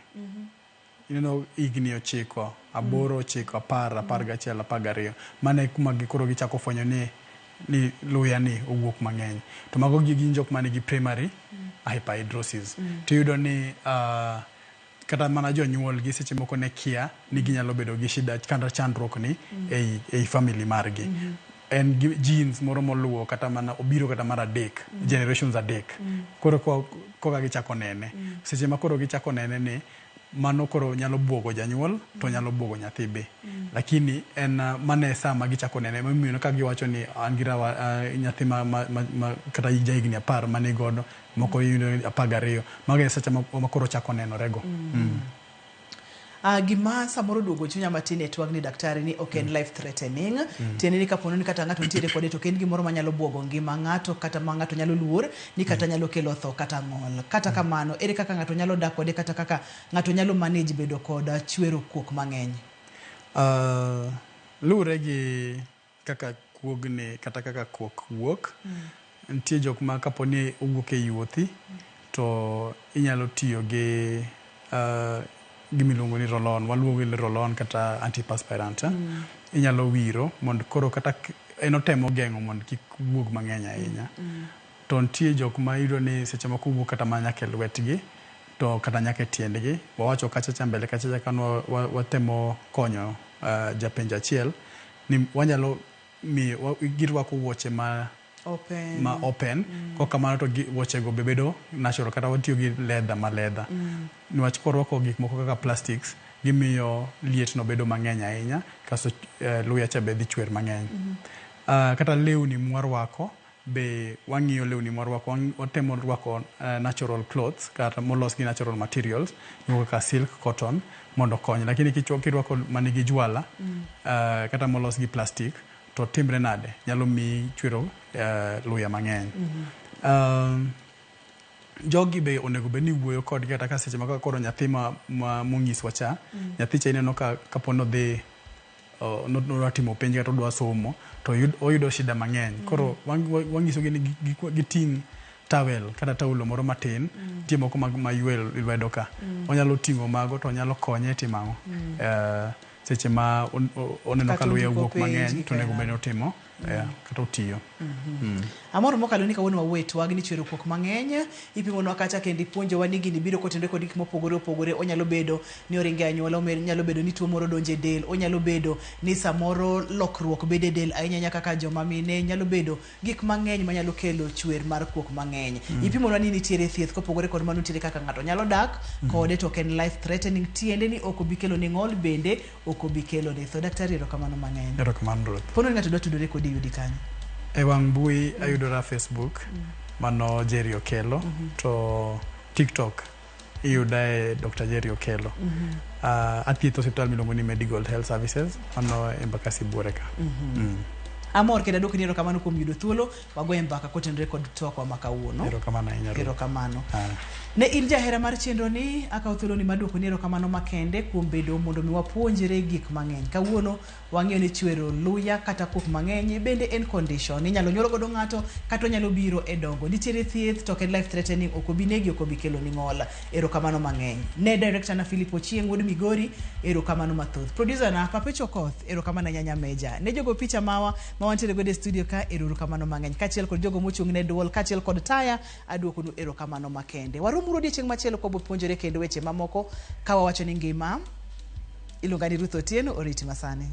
higni 9, 8, 9, 10, 11, 12 mane kuma koro gichako fwenyo ni luya ni owuok mang'eny to mago gin jok mane gi primary hyperhidrosis to yudo ni kata mana jonyuol gi seche moko ne kia ni ginyalo bedo gi shida kata chandruok ni ei family margi en genes moro moluwo kata mana obiro kata mar adek generations adek koro koka gichako nene seche ma koro gichako nene ni mano koro nyalo buogo janyuol to nyalo buogo nyathi be lakini en mane sama gichako nene mimiyo ka giwacho ni an gi nyathi ma kata jahigni 10 mane godo moko yudo 12 mago seche ma koro chako nenorego. Gima samoro duogo chunya matin e twag ni daktari ni ok en life threatening tiende ni kapono ni kata ng'ato nitiere kode to ken gimoro manyalo buogo ngima ng'ato kata ma ng'ato nyalo luor ni kata nyalo kelo tho kata ng'ol kata kamano ere kaka ng'ato nyalo dak kode kata kaka ng'ato nyalo manage bedo koda chwero kuok mang'eny. Luore gi kaka kuogni kata kaka kuok wuok nitie jok ma kaponi owuok e yuothi to inyalo tiyo gi gimiluongo ni rolon waluongo ni rolon kata antiperspirant inyalo wiro mondo koro kata enotemo geng'o mondo kik wuog mang'eny ahinya to nitie jok ma yudo ni seche moko wuok kata mana nyaka e lwetgi to kata nyaka e tiendgi wawacho kacha mbele kacha kano watemo konyo japenj achiel ni wanyalo girwako wuoche ma open ko kamano to wuoche go bedo natural kata watiyo gi leather niwach korwako gik moko kaka plastics gimiyo liet no bedo mang'eny ahinya kaso luya cha be dhi chwer mang'eny kata lewni mwarwako be wang'iyo lewni mwarwako watemo rwako natural clothes kata molos gi natural materials kaka silk cotton mondo kony lakini kirwako manigi jwala kata molos gi plastic to timbre nade nyalo mi chwero luya mang'eny. Jogi be onego be ni wuoyo kod kata ka seche ma koro nyathi ma mong'iswa cha nyathi cha ineno ka kapono dhi notimo penj kata odwa somo to oyudo shida mang'eny koro wang'isogi ni giting' towel kata taulo moro matin tie moko ma yuel lwedo ka onyalo ting'o mago to nyalo konye timo seche ma oneno Kata kaluya ondiko wuok page mang'eny gi to onego kaka bed ni otimo kata otiyo. Amor mokalo ni kawuono wawetwa ni chwero kuok mang'eny ipimonwa kacha kendo ipuonjowa ni gini biro kotende kod gik mopogore opogore. Onyalo bedo ni oringe anyuola, onyalo bedo ni tuo moro donje del, onyalo bedo ni samoro lokruok bede del ahinya kaka joma mine, nyalo bedo gik mang'eny manyalo kelo chwer mar kuok mang'eny. Ipimonwa ni nitiere thieth kopogore kod mano, nitiere kaka ng'ato nyalo dak kode to ok en life threatening, tiende ni ok obi kelo ni ng'ol, bende ok obi kelo ni tho. Daktari, erokamano mang'eny. Erokamano Ruth. Pono ni ng'ato dwa tudore kodi yudi kanyo? E wang' mbui ayudora Facebook mano Jerry Okelo, to TikTok iyuda e Dr. Jerry Okelo. Athietho osiptal miluongo ni Medical Health Services mano e Embakasi Buore ka. Amor kendo adwoko ni erokamano kuom yudo thuolo wagoye mbaka kotenore kod twakwa ma kawuono. Erokamano ahinya. Erokamano. Ne in jahera mar chenro ni, akawo thuolo ni madwoko ni erokamano makende kuom bedo mondo mi wapuonjre gik mang'eny. Kawuono wang'eyo ni chwero luya kata kuok mang'eny bende en condition. Inyalo nyuolo godo ng'ato kata onyalo biro e dongo. Nitiere thieth to ok en life threatening, ok obi negi, ok obi kelo ni ng'ol. Erokamano mang'eny. Ne director na Philip Ochieng wuod Migori, erokamano mathoth. Producer na Papecho Koth, erokamano nyanya Meja. Ne jogo picha mawa ma wantiere godo e studio ka, erokamano mang'eny. Kachiel kod jogo mochung' ne duol, kachiel kod taya, adwoko nu erokamano makende. Waromo odiochieng' machielo kwa puonjore kendo weche mamoko ka wawacho ni ngima iluonga ni Ruth Otieno, oriti masane.